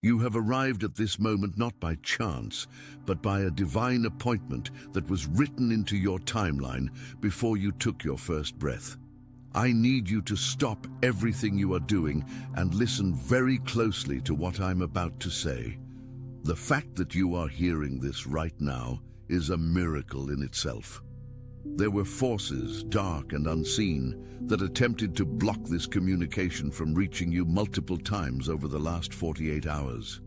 You have arrived at this moment not by chance, but by a divine appointment that was written into your timeline before you took your first breath. I need you to stop everything you are doing and listen very closely to what I'm about to say. The fact that you are hearing this right now is a miracle in itself. There were forces, dark and unseen, that attempted to block this communication from reaching you multiple times over the last 48 hours.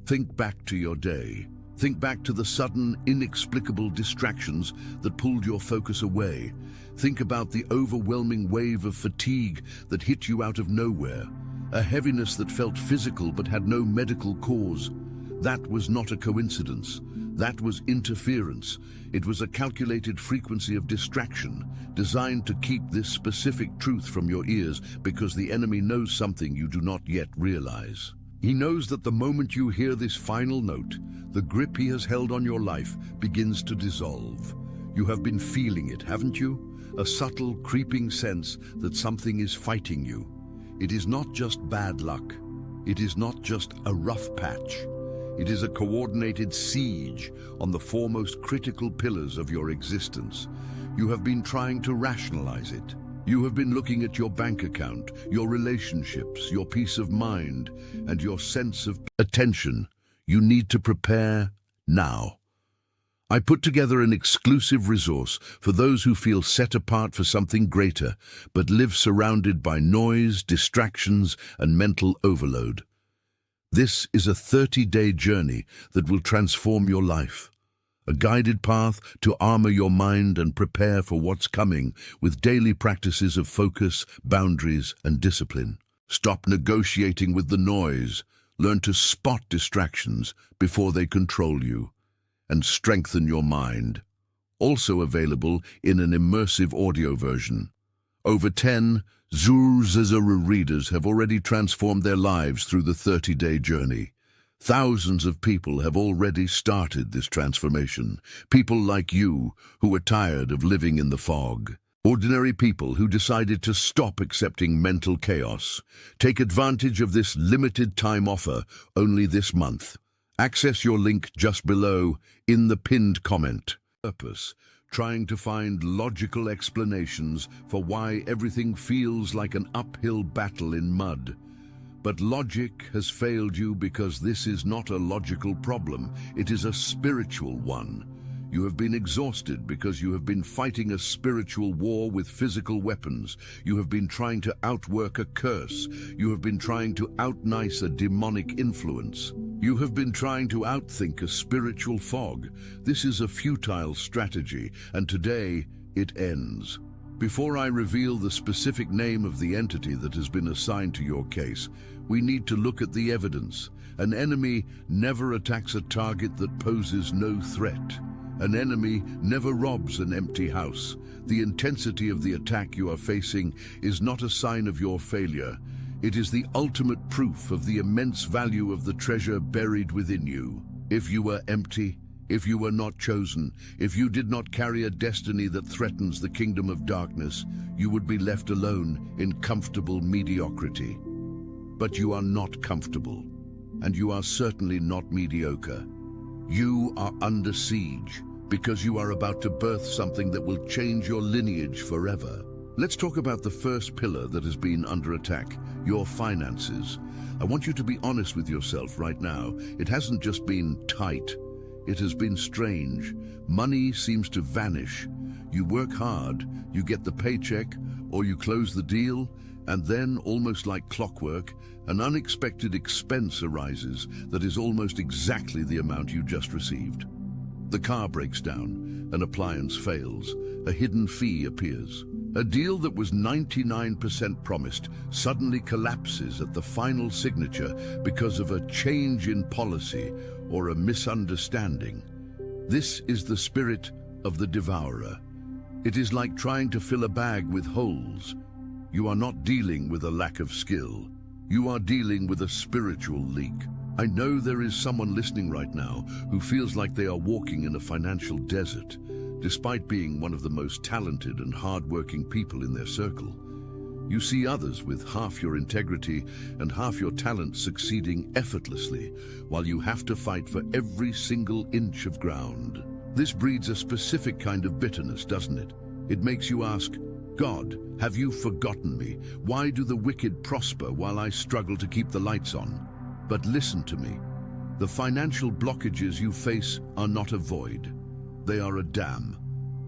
Think back to your day. Think back to the sudden, inexplicable distractions that pulled your focus away. Think about the overwhelming wave of fatigue that hit you out of nowhere, a heaviness that felt physical but had no medical cause. That was not a coincidence. That was interference. It was a calculated frequency of distraction, designed to keep this specific truth from your ears because the enemy knows something you do not yet realize. He knows that the moment you hear this final note, the grip he has held on your life begins to dissolve. You have been feeling it, haven't you? A subtle, creeping sense that something is fighting you. It is not just bad luck. It is not just a rough patch. It is a coordinated siege on the foremost critical pillars of your existence. You have been trying to rationalize it. You have been looking at your bank account, your relationships, your peace of mind, and your sense of attention. You need to prepare now. I put together an exclusive resource for those who feel set apart for something greater, but live surrounded by noise, distractions, and mental overload. This is a 30-day journey that will transform your life. A guided path to armor your mind and prepare for what's coming with daily practices of focus, boundaries, and discipline. Stop negotiating with the noise. Learn to spot distractions before they control you. And strengthen your mind. Also available in an immersive audio version. Over 10 Zuru readers have already transformed their lives through the 30-day journey. Thousands of people have already started this transformation. People like you who are tired of living in the fog. Ordinary people who decided to stop accepting mental chaos. Take advantage of this limited time offer only this month. Access your link just below in the pinned comment. Purpose. Trying to find logical explanations for why everything feels like an uphill battle in mud. But logic has failed you because this is not a logical problem, it is a spiritual one. You have been exhausted because you have been fighting a spiritual war with physical weapons. You have been trying to outwork a curse. You have been trying to outnice a demonic influence. You have been trying to outthink a spiritual fog. This is a futile strategy, and today it ends. Before I reveal the specific name of the entity that has been assigned to your case, we need to look at the evidence. An enemy never attacks a target that poses no threat. An enemy never robs an empty house. The intensity of the attack you are facing is not a sign of your failure. It is the ultimate proof of the immense value of the treasure buried within you. If you were empty, if you were not chosen, if you did not carry a destiny that threatens the kingdom of darkness, you would be left alone in comfortable mediocrity. But you are not comfortable, and you are certainly not mediocre. You are under siege because you are about to birth something that will change your lineage forever. Let's talk about the first pillar that has been under attack, your finances. I want you to be honest with yourself right now. It hasn't just been tight. It has been strange. Money seems to vanish. You work hard, you get the paycheck, or you close the deal, and then, almost like clockwork, an unexpected expense arises that is almost exactly the amount you just received. The car breaks down, an appliance fails, a hidden fee appears. A deal that was 99% promised suddenly collapses at the final signature because of a change in policy or a misunderstanding. This is the spirit of the devourer. It is like trying to fill a bag with holes. You are not dealing with a lack of skill. You are dealing with a spiritual leak. I know there is someone listening right now who feels like they are walking in a financial desert, despite being one of the most talented and hard-working people in their circle. You see others with half your integrity and half your talent succeeding effortlessly, while you have to fight for every single inch of ground. This breeds a specific kind of bitterness, doesn't it? It makes you ask, God, have you forgotten me? Why do the wicked prosper while I struggle to keep the lights on? But listen to me. The financial blockages you face are not a void. They are a dam.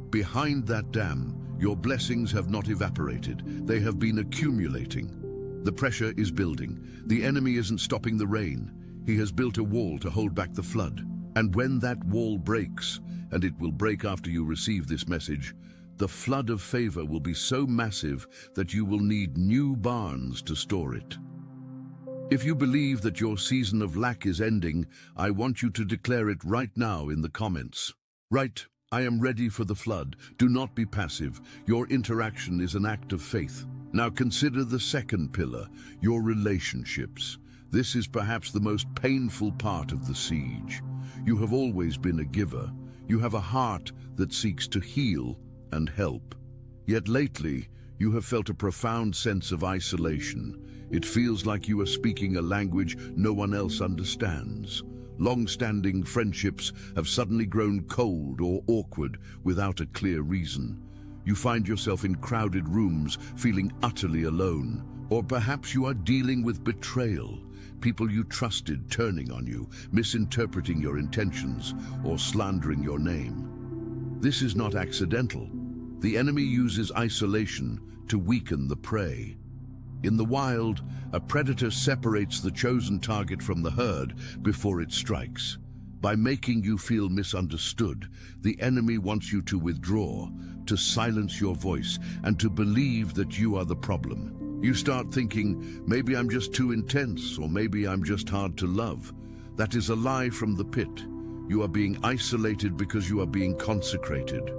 Behind that dam, your blessings have not evaporated. They have been accumulating. The pressure is building. The enemy isn't stopping the rain. He has built a wall to hold back the flood. And when that wall breaks, and it will break after you receive this message, the flood of favor will be so massive that you will need new barns to store it. If you believe that your season of lack is ending, I want you to declare it right now in the comments. Write, I am ready for the flood. Do not be passive. Your interaction is an act of faith. Now consider the second pillar, your relationships. This is perhaps the most painful part of the siege. You have always been a giver. You have a heart that seeks to heal and help. Yet lately, you have felt a profound sense of isolation. It feels like you are speaking a language no one else understands. Long-standing friendships have suddenly grown cold or awkward without a clear reason. You find yourself in crowded rooms feeling utterly alone. Or perhaps you are dealing with betrayal. People you trusted turning on you, misinterpreting your intentions, or slandering your name. This is not accidental. The enemy uses isolation to weaken the prey. In the wild, a predator separates the chosen target from the herd before it strikes. By making you feel misunderstood, the enemy wants you to withdraw, to silence your voice, and to believe that you are the problem. You start thinking, maybe I'm just too intense, or maybe I'm just hard to love. That is a lie from the pit. You are being isolated because you are being consecrated.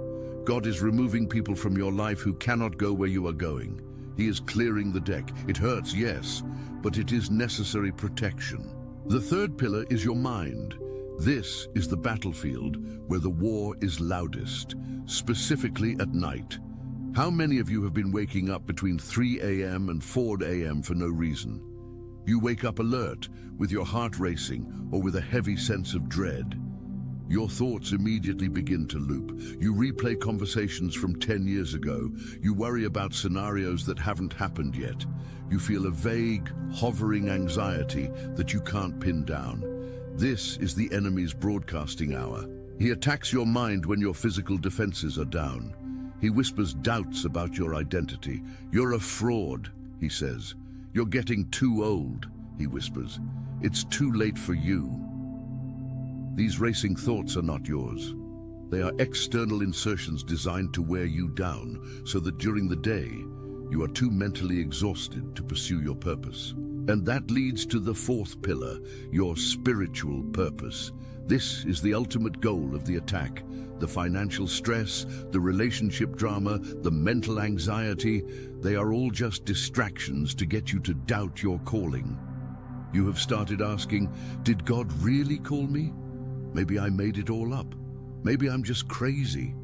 God is removing people from your life who cannot go where you are going. He is clearing the deck. It hurts, yes, but it is necessary protection. The third pillar is your mind. This is the battlefield where the war is loudest, specifically at night. How many of you have been waking up between 3 a.m. and 4 a.m. for no reason? You wake up alert, with your heart racing, or with a heavy sense of dread. Your thoughts immediately begin to loop. You replay conversations from 10 years ago. You worry about scenarios that haven't happened yet. You feel a vague, hovering anxiety that you can't pin down. This is the enemy's broadcasting hour. He attacks your mind when your physical defenses are down. He whispers doubts about your identity. You're a fraud, he says. You're getting too old, he whispers. It's too late for you. These racing thoughts are not yours. They are external insertions designed to wear you down so that during the day, you are too mentally exhausted to pursue your purpose. And that leads to the fourth pillar, your spiritual purpose. This is the ultimate goal of the attack. The financial stress, the relationship drama, the mental anxiety, they are all just distractions to get you to doubt your calling. You have started asking, did God really call me? Maybe I made it all up. Maybe I'm just crazy.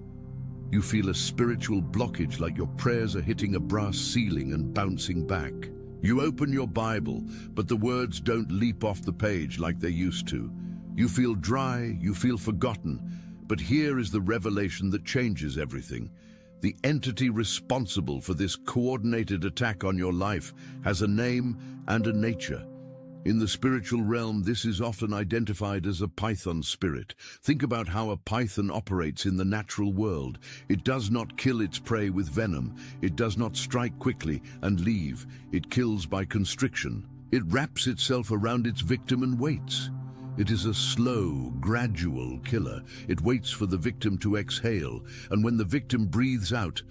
You feel a spiritual blockage, like your prayers are hitting a brass ceiling and bouncing back. You open your Bible, but the words don't leap off the page like they used to. You feel dry, you feel forgotten, but here is the revelation that changes everything. The entity responsible for this coordinated attack on your life has a name and a nature. In the spiritual realm, this is often identified as a python spirit. Think about how a python operates in the natural world. It does not kill its prey with venom. It does not strike quickly and leave. It kills by constriction. It wraps itself around its victim and waits. It is a slow, gradual killer. It waits for the victim to exhale, and when the victim breathes out,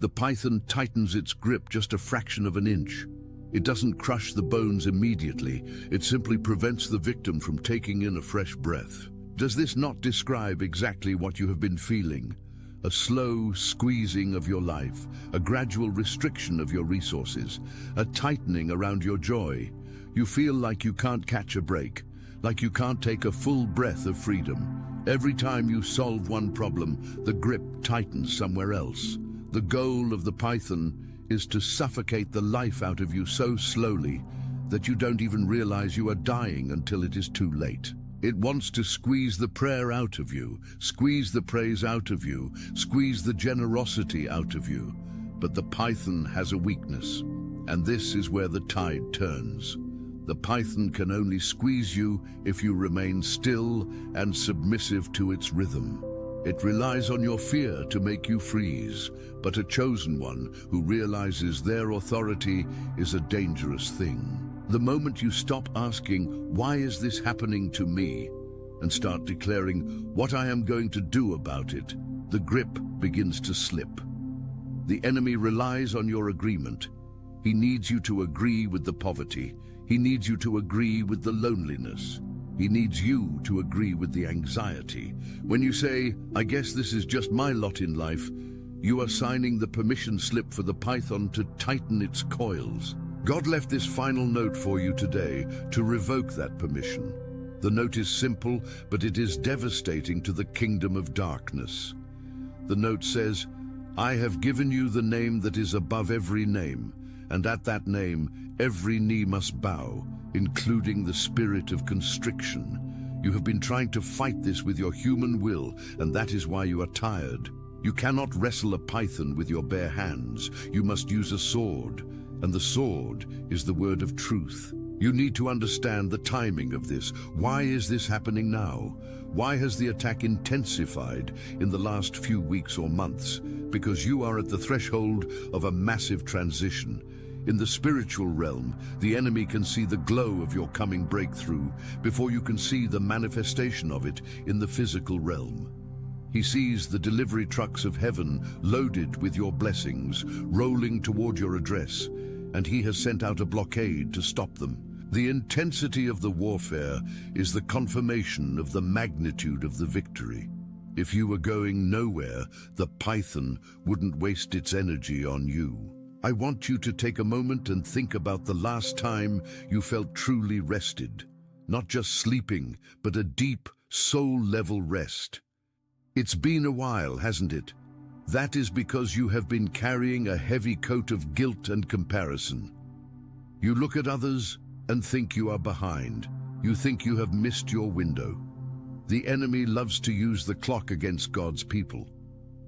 the python tightens its grip just a fraction of an inch. It doesn't crush the bones immediately. It simply prevents the victim from taking in a fresh breath. Does this not describe exactly what you have been feeling? A slow squeezing of your life, a gradual restriction of your resources, a tightening around your joy. You feel like you can't catch a break, like you can't take a full breath of freedom. Every time you solve one problem, the grip tightens somewhere else. The goal of the python is to suffocate the life out of you so slowly that you don't even realize you are dying until it is too late. It wants to squeeze the prayer out of you, squeeze the praise out of you, squeeze the generosity out of you. But the python has a weakness, and this is where the tide turns. The python can only squeeze you if you remain still and submissive to its rhythm. It relies on your fear to make you freeze, but a chosen one who realizes their authority is a dangerous thing. The moment you stop asking, "Why is this happening to me?" and start declaring, "What I am going to do about it," the grip begins to slip. The enemy relies on your agreement. He needs you to agree with the poverty. He needs you to agree with the loneliness. He needs you to agree with the anxiety. When you say, "I guess this is just my lot in life," you are signing the permission slip for the python to tighten its coils. God left this final note for you today to revoke that permission. The note is simple, but it is devastating to the kingdom of darkness. The note says, "I have given you the name that is above every name, and at that name every knee must bow, including the spirit of constriction." You have been trying to fight this with your human will, and that is why you are tired. You cannot wrestle a python with your bare hands. You must use a sword, and the sword is the word of truth. You need to understand the timing of this. Why is this happening now? Why has the attack intensified in the last few weeks or months? Because you are at the threshold of a massive transition. In the spiritual realm, the enemy can see the glow of your coming breakthrough before you can see the manifestation of it in the physical realm. He sees the delivery trucks of heaven loaded with your blessings, rolling toward your address, and he has sent out a blockade to stop them. The intensity of the warfare is the confirmation of the magnitude of the victory. If you were going nowhere, the python wouldn't waste its energy on you. I want you to take a moment and think about the last time you felt truly rested. Not just sleeping, but a deep, soul-level rest. It's been a while, hasn't it? That is because you have been carrying a heavy coat of guilt and comparison. You look at others and think you are behind. You think you have missed your window. The enemy loves to use the clock against God's people.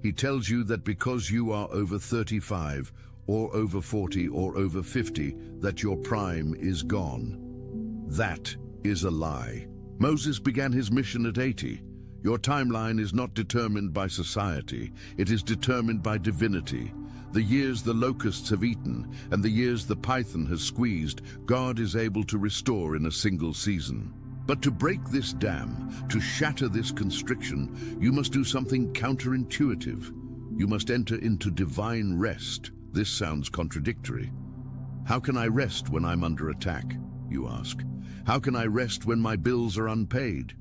He tells you that because you are over 35, or over 40, or over 50, that your prime is gone. That is a lie. Moses began his mission at 80. Your timeline is not determined by society, it is determined by divinity. The years the locusts have eaten and the years the python has squeezed, God is able to restore in a single season. But to break this dam, to shatter this constriction, you must do something counterintuitive. You must enter into divine rest. This sounds contradictory. How can I rest when I'm under attack, you ask? How can I rest when my bills are unpaid?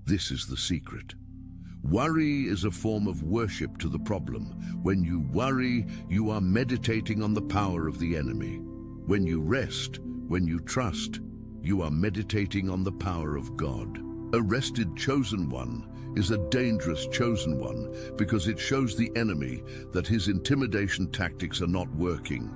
This is the secret. Worry is a form of worship to the problem. When you worry, you are meditating on the power of the enemy. When you rest, when you trust, you are meditating on the power of God. A rested chosen one is a dangerous chosen one because it shows the enemy that his intimidation tactics are not working.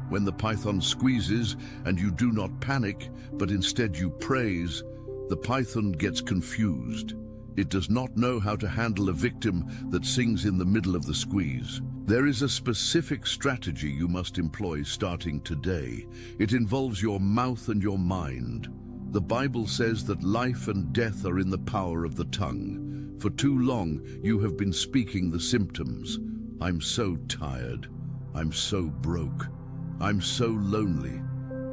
When the python squeezes and you do not panic, but instead you praise, the python gets confused. It does not know how to handle a victim that sings in the middle of the squeeze. There is a specific strategy you must employ starting today. It involves your mouth and your mind. The Bible says that life and death are in the power of the tongue. For too long, you have been speaking the symptoms. I'm so tired. I'm so broke. I'm so lonely.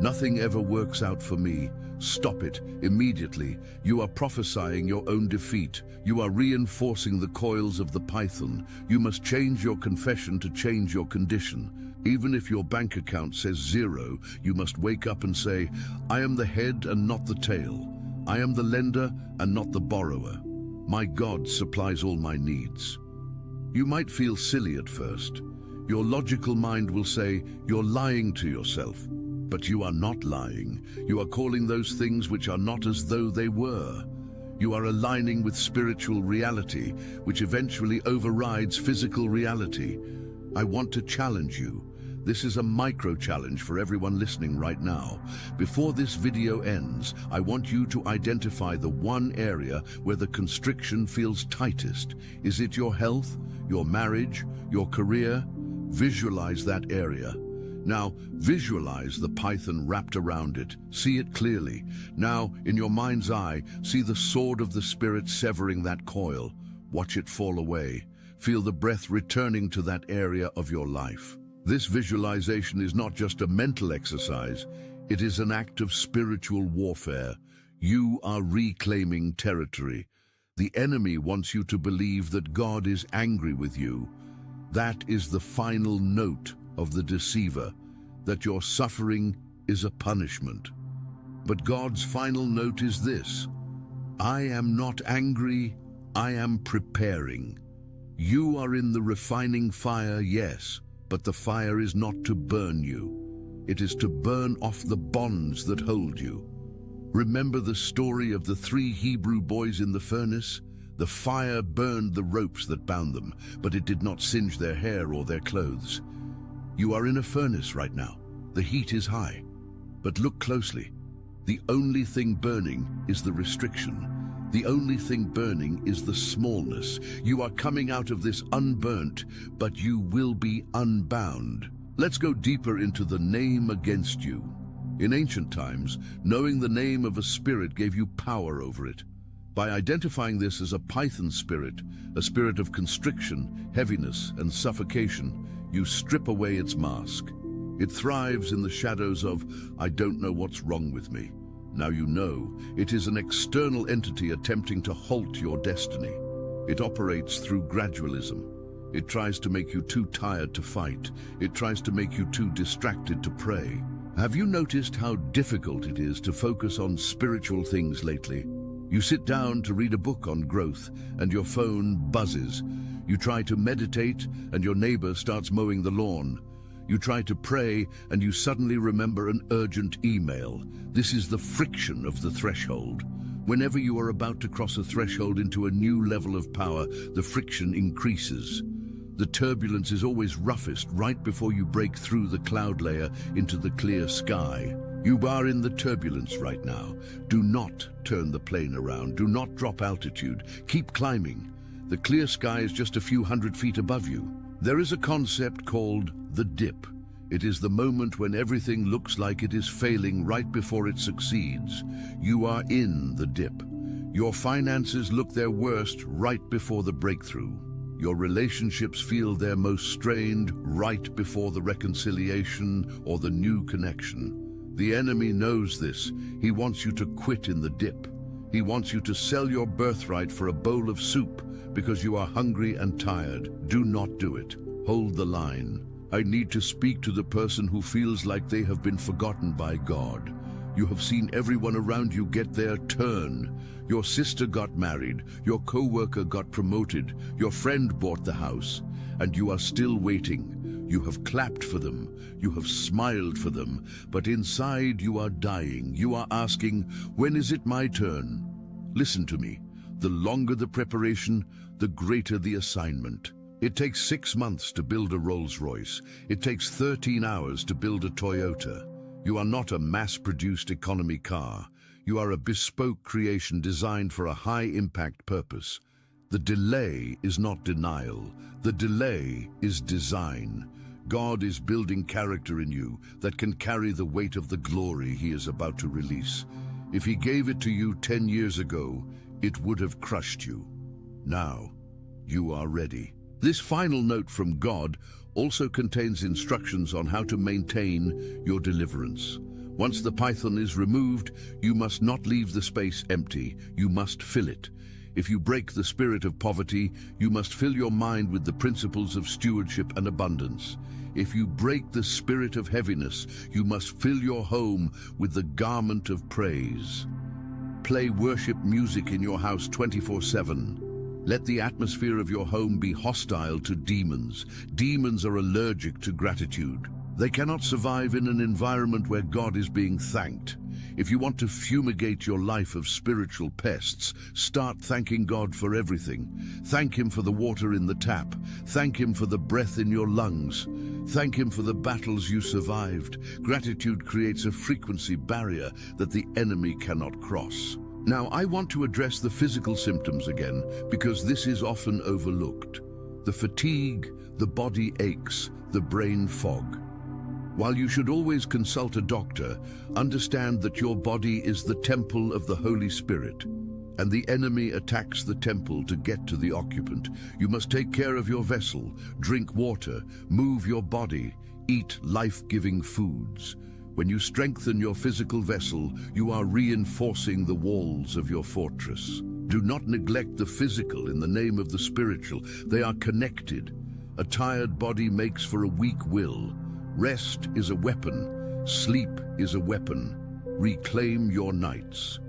Nothing ever works out for me. Stop it immediately. You are prophesying your own defeat. You are reinforcing the coils of the python. You must change your confession to change your condition. Even if your bank account says 0, you must wake up and say, I am the head and not the tail. I am the lender and not the borrower. My God supplies all my needs. You might feel silly at first. Your logical mind will say, you're lying to yourself. But you are not lying. You are calling those things which are not as though they were. You are aligning with spiritual reality, which eventually overrides physical reality. I want to challenge you. This is a micro challenge for everyone listening right now. Before this video ends, I want you to identify the one area where the constriction feels tightest. Is it your health, your marriage, your career? Visualize that area. Now, visualize the python wrapped around it. See it clearly. Now, in your mind's eye, see the sword of the Spirit severing that coil. Watch it fall away. Feel the breath returning to that area of your life. This visualization is not just a mental exercise. It is an act of spiritual warfare. You are reclaiming territory. The enemy wants you to believe that God is angry with you. That is the final note of the deceiver, that your suffering is a punishment. But God's final note is this: I am not angry, I am preparing. You are in the refining fire, yes, but the fire is not to burn you. It is to burn off the bonds that hold you. Remember the story of the 3 Hebrew boys in the furnace? The fire burned the ropes that bound them, but it did not singe their hair or their clothes. You are in a furnace right now. The heat is high. But look closely. The only thing burning is the restriction. The only thing burning is the smallness. You are coming out of this unburnt, but you will be unbound. Let's go deeper into the name against you. In ancient times, knowing the name of a spirit gave you power over it. By identifying this as a python spirit, a spirit of constriction, heaviness, and suffocation, you strip away its mask. It thrives in the shadows of, I don't know what's wrong with me. Now you know, it is an external entity attempting to halt your destiny. It operates through gradualism. It tries to make you too tired to fight. It tries to make you too distracted to pray. Have you noticed how difficult it is to focus on spiritual things lately? You sit down to read a book on growth, and your phone buzzes. You try to meditate, and your neighbor starts mowing the lawn. You try to pray, and you suddenly remember an urgent email. This is the friction of the threshold. Whenever you are about to cross a threshold into a new level of power, the friction increases. The turbulence is always roughest right before you break through the cloud layer into the clear sky. You are in the turbulence right now. Do not turn the plane around. Do not drop altitude. Keep climbing. The clear sky is just a few hundred feet above you. There is a concept called the dip. It is the moment when everything looks like it is failing right before it succeeds. You are in the dip. Your finances look their worst right before the breakthrough. Your relationships feel their most strained right before the reconciliation or the new connection. The enemy knows this. He wants you to quit in the dip. He wants you to sell your birthright for a bowl of soup because you are hungry and tired. Do not do it. Hold the line. I need to speak to the person who feels like they have been forgotten by God. You have seen everyone around you get their turn. Your sister got married, your co-worker got promoted, your friend bought the house, and you are still waiting. You have clapped for them, you have smiled for them, but inside you are dying. You are asking, when is it my turn? Listen to me. The longer the preparation, the greater the assignment. It takes 6 months to build a Rolls-Royce. It takes 13 hours to build a Toyota. You are not a mass-produced economy car. You are a bespoke creation designed for a high-impact purpose. The delay is not denial. The delay is design. God is building character in you that can carry the weight of the glory He is about to release. If He gave it to you 10 years ago, it would have crushed you. Now, you are ready. This final note from God also contains instructions on how to maintain your deliverance. Once the python is removed, you must not leave the space empty. You must fill it. If you break the spirit of poverty, you must fill your mind with the principles of stewardship and abundance. If you break the spirit of heaviness, you must fill your home with the garment of praise. Play worship music in your house 24/7. Let the atmosphere of your home be hostile to demons. Demons are allergic to gratitude. They cannot survive in an environment where God is being thanked. If you want to fumigate your life of spiritual pests, start thanking God for everything. Thank Him for the water in the tap. Thank Him for the breath in your lungs. Thank him for the battles you survived. Gratitude creates a frequency barrier that the enemy cannot cross. Now, I want to address the physical symptoms again, because this is often overlooked. The fatigue, the body aches, the brain fog. While you should always consult a doctor, understand that your body is the temple of the Holy Spirit, and the enemy attacks the temple to get to the occupant. You must take care of your vessel, drink water, move your body, eat life-giving foods. When you strengthen your physical vessel, you are reinforcing the walls of your fortress. Do not neglect the physical in the name of the spiritual. They are connected. A tired body makes for a weak will. Rest is a weapon. Sleep is a weapon. Reclaim your nights.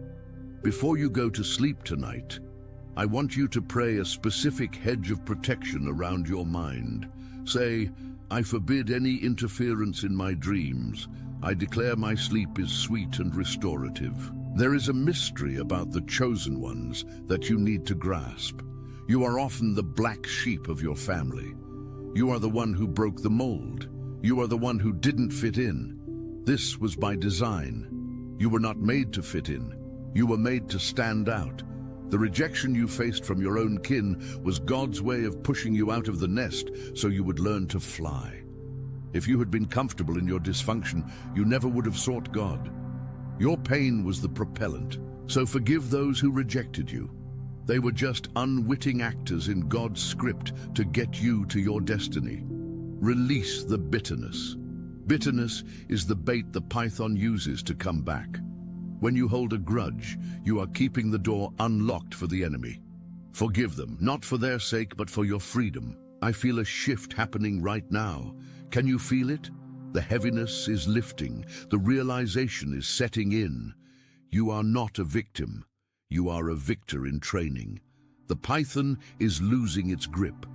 Before you go to sleep tonight, I want you to pray a specific hedge of protection around your mind. Say, I forbid any interference in my dreams. I declare my sleep is sweet and restorative. There is a mystery about the chosen ones that you need to grasp. You are often the black sheep of your family. You are the one who broke the mold. You are the one who didn't fit in. This was by design. You were not made to fit in. You were made to stand out. The rejection you faced from your own kin was God's way of pushing you out of the nest so you would learn to fly. If you had been comfortable in your dysfunction, you never would have sought God. Your pain was the propellant, so forgive those who rejected you. They were just unwitting actors in God's script to get you to your destiny. Release the bitterness. Bitterness is the bait the python uses to come back. When you hold a grudge, you are keeping the door unlocked for the enemy. Forgive them, not for their sake, but for your freedom. I feel a shift happening right now. Can you feel it? The heaviness is lifting. The realization is setting in. You are not a victim. You are a victor in training. The python is losing its grip.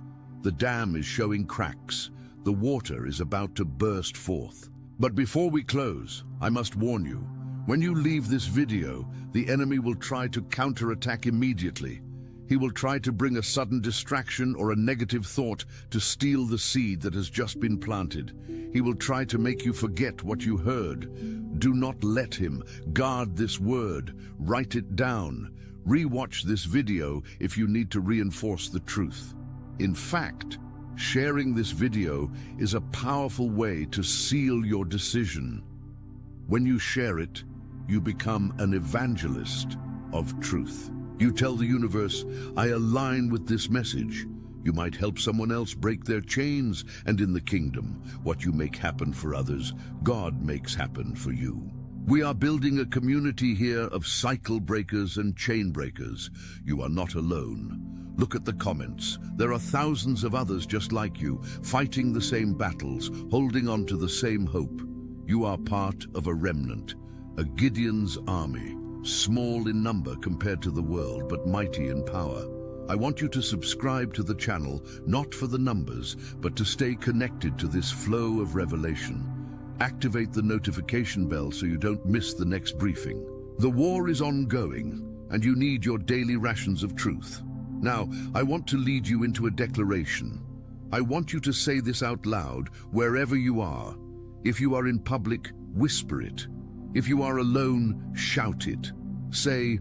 The dam is showing cracks. The water is about to burst forth. But before we close, I must warn you, when you leave this video, the enemy will try to counterattack immediately. He will try to bring a sudden distraction or a negative thought to steal the seed that has just been planted. He will try to make you forget what you heard. Do not let him. Guard this word. Write it down. Rewatch this video if you need to reinforce the truth. In fact, sharing this video is a powerful way to seal your decision. When you share it, you become an evangelist of truth. You tell the universe, I align with this message. You might help someone else break their chains, and in the kingdom, what you make happen for others, God makes happen for you. We are building a community here of cycle breakers and chain breakers. You are not alone. Look at the comments. There are thousands of others just like you, fighting the same battles, holding on to the same hope. You are part of a remnant, a Gideon's army. Small in number compared to the world, but mighty in power. I want you to subscribe to the channel, not for the numbers, but to stay connected to this flow of revelation. Activate the notification bell so you don't miss the next briefing. The war is ongoing, and you need your daily rations of truth. Now, I want to lead you into a declaration. I want you to say this out loud, wherever you are. If you are in public, whisper it. If you are alone, shout it. Say,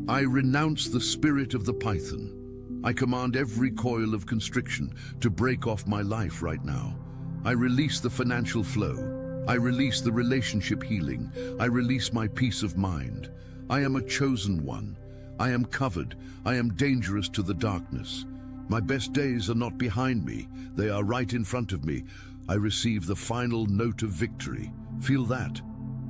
I renounce the spirit of the python. I command every coil of constriction to break off my life right now. I release the financial flow. I release the relationship healing. I release my peace of mind. I am a chosen one. I am covered. I am dangerous to the darkness. My best days are not behind me. They are right in front of me. I receive the final note of victory. Feel that.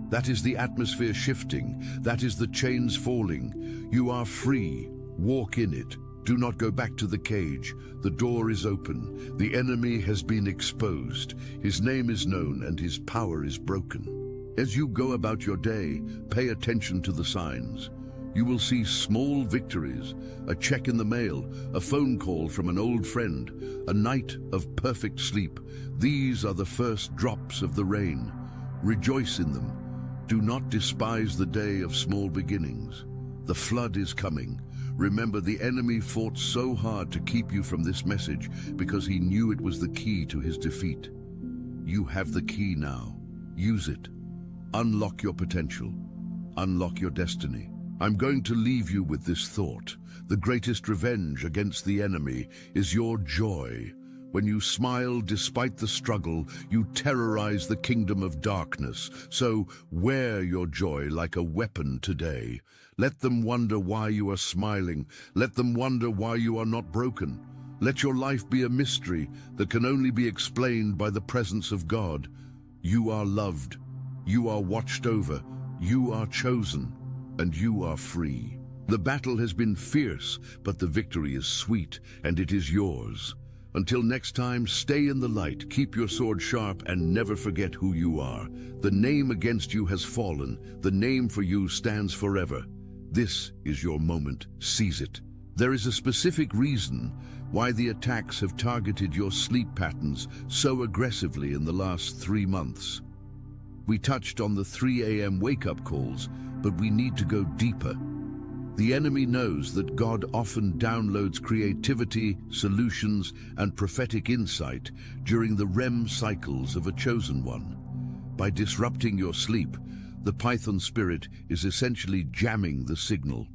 That is the atmosphere shifting. That is the chains falling. You are free. Walk in it. Do not go back to the cage. The door is open. The enemy has been exposed. His name is known and his power is broken. As you go about your day, pay attention to the signs. You will see small victories, a check in the mail, a phone call from an old friend, a night of perfect sleep. These are the first drops of the rain. Rejoice in them. Do not despise the day of small beginnings. The flood is coming. Remember, the enemy fought so hard to keep you from this message because he knew it was the key to his defeat. You have the key now. Use it. Unlock your potential. Unlock your destiny. I'm going to leave you with this thought. The greatest revenge against the enemy is your joy. When you smile despite the struggle, you terrorize the kingdom of darkness. So wear your joy like a weapon today. Let them wonder why you are smiling. Let them wonder why you are not broken. Let your life be a mystery that can only be explained by the presence of God. You are loved. You are watched over. You are chosen. And you are free. The battle has been fierce, but the victory is sweet, and it is yours. Until next time, stay in the light, keep your sword sharp, and never forget who you are. The name against you has fallen. The name for you stands forever. This is your moment. Seize it. There is a specific reason why the attacks have targeted your sleep patterns so aggressively in the last 3 months. We touched on the 3 a.m. wake-up calls, but we need to go deeper. The enemy knows that God often downloads creativity, solutions, and prophetic insight during the REM cycles of a chosen one. By disrupting your sleep, the Python spirit is essentially jamming the signal.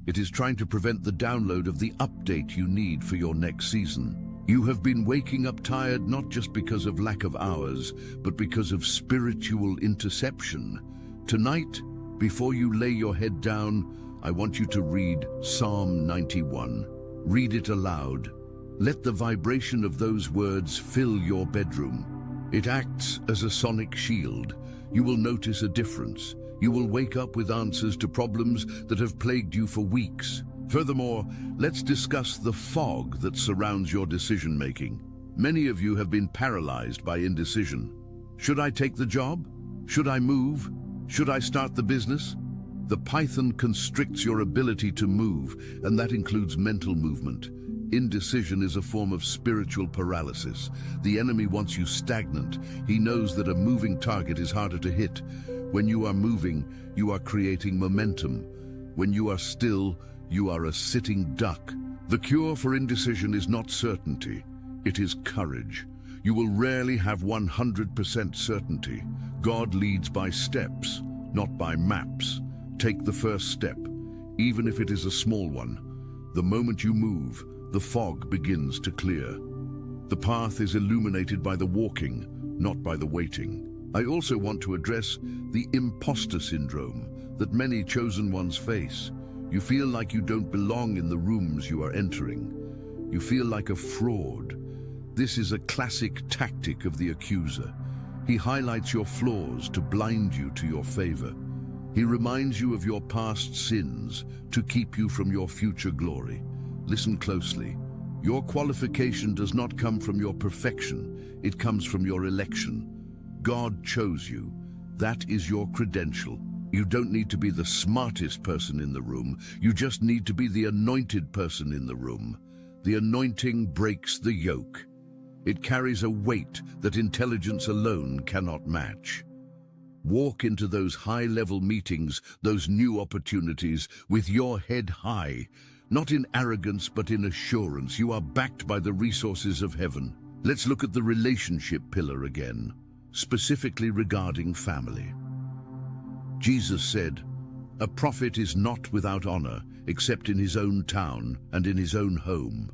It is trying to prevent the download of the update you need for your next season. You have been waking up tired not just because of lack of hours, but because of spiritual interception. Tonight, before you lay your head down, I want you to read Psalm 91. Read it aloud. Let the vibration of those words fill your bedroom. It acts as a sonic shield. You will notice a difference. You will wake up with answers to problems that have plagued you for weeks. Furthermore, let's discuss the fog that surrounds your decision-making. Many of you have been paralyzed by indecision. Should I take the job? Should I move? Should I start the business? The Python constricts your ability to move, and that includes mental movement. Indecision is a form of spiritual paralysis. The enemy wants you stagnant. He knows that a moving target is harder to hit. When you are moving, you are creating momentum. When you are still, you are a sitting duck. The cure for indecision is not certainty. It is courage. You will rarely have 100% certainty. God leads by steps, not by maps. Take the first step, even if it is a small one. The moment you move, the fog begins to clear. The path is illuminated by the walking, not by the waiting. I also want to address the imposter syndrome that many chosen ones face. You feel like you don't belong in the rooms you are entering. You feel like a fraud. This is a classic tactic of the accuser. He highlights your flaws to blind you to your favor. He reminds you of your past sins to keep you from your future glory. Listen closely. Your qualification does not come from your perfection. It comes from your election. God chose you. That is your credential. You don't need to be the smartest person in the room. You just need to be the anointed person in the room. The anointing breaks the yoke. It carries a weight that intelligence alone cannot match. Walk into those high-level meetings, those new opportunities, with your head high. Not in arrogance, but in assurance. You are backed by the resources of heaven. Let's look at the relationship pillar again, specifically regarding family. Jesus said, "A prophet is not without honor, except in his own town and in his own home."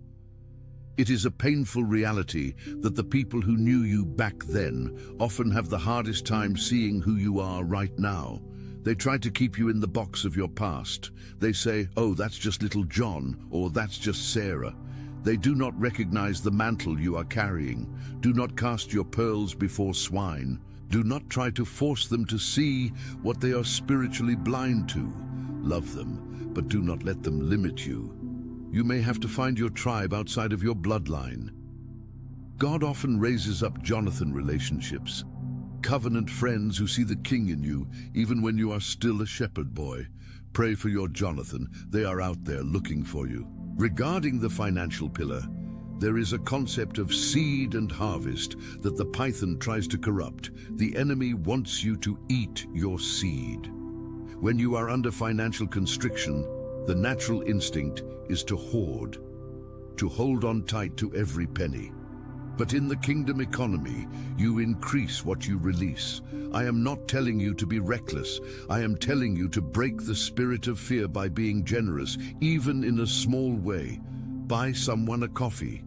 It is a painful reality that the people who knew you back then often have the hardest time seeing who you are right now. They try to keep you in the box of your past. They say, "Oh, that's just little John," or "That's just Sarah." They do not recognize the mantle you are carrying. Do not cast your pearls before swine. Do not try to force them to see what they are spiritually blind to. Love them, but do not let them limit you. You may have to find your tribe outside of your bloodline. God often raises up Jonathan relationships, covenant friends who see the king in you, even when you are still a shepherd boy. Pray for your Jonathan. They are out there looking for you. Regarding the financial pillar, there is a concept of seed and harvest that the Python tries to corrupt. The enemy wants you to eat your seed. When you are under financial constriction, the natural instinct is to hoard, to hold on tight to every penny. But in the kingdom economy, you increase what you release. I am not telling you to be reckless. I am telling you to break the spirit of fear by being generous, even in a small way. Buy someone a coffee.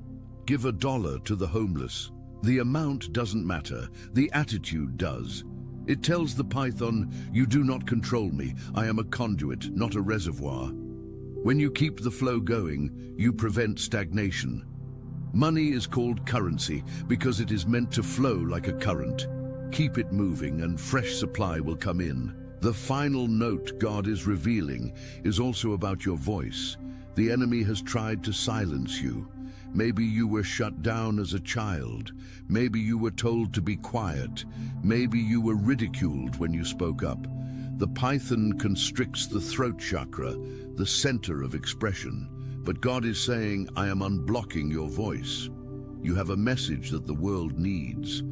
Give $1 to the homeless. The amount doesn't matter. The attitude does. It tells the python, you do not control me. I am a conduit, not a reservoir. When you keep the flow going, you prevent stagnation. Money is called currency because it is meant to flow like a current. Keep it moving and fresh supply will come in. The final note God is revealing is also about your voice. The enemy has tried to silence you. Maybe you were shut down as a child. Maybe you were told to be quiet. Maybe you were ridiculed when you spoke up. The python constricts the throat chakra, the center of expression. But God is saying, I am unblocking your voice. You have a message that the world needs.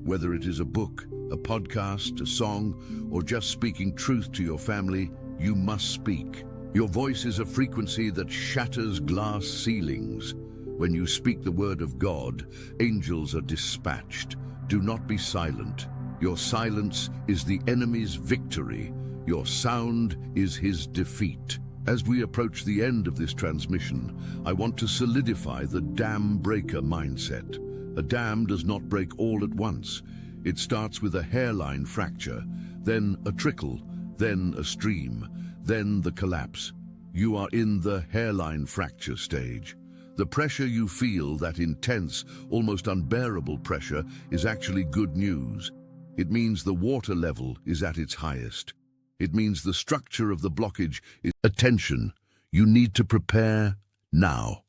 Whether it is a book, a podcast, a song, or just speaking truth to your family, you must speak. Your voice is a frequency that shatters glass ceilings. When you speak the word of God, angels are dispatched. Do not be silent. Your silence is the enemy's victory. Your sound is his defeat. As we approach the end of this transmission, I want to solidify the dam breaker mindset. A dam does not break all at once. It starts with a hairline fracture, then a trickle, then a stream, then the collapse. You are in the hairline fracture stage. The pressure you feel, that intense, almost unbearable pressure, is actually good news. It means the water level is at its highest. It means the structure of the blockage is attention. You need to prepare now.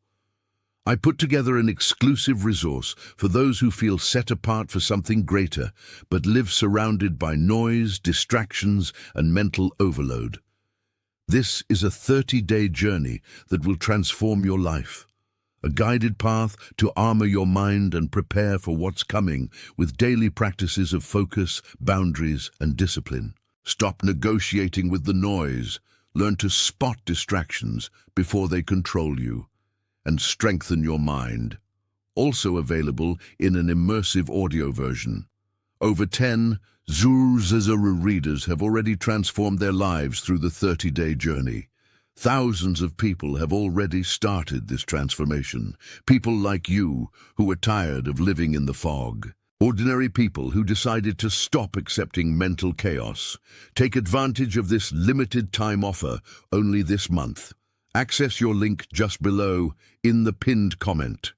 I put together an exclusive resource for those who feel set apart for something greater, but live surrounded by noise, distractions, and mental overload. This is a 30-day journey that will transform your life. A guided path to armor your mind and prepare for what's coming with daily practices of focus, boundaries, and discipline. Stop negotiating with the noise. Learn to spot distractions before they control you. And strengthen your mind. Also available in an immersive audio version. Over 10 Zuru readers have already transformed their lives through the 30-day journey. Thousands of people have already started this transformation. People like you who are tired of living in the fog. Ordinary people who decided to stop accepting mental chaos. Take advantage of this limited time offer only this month. Access your link just below in the pinned comment.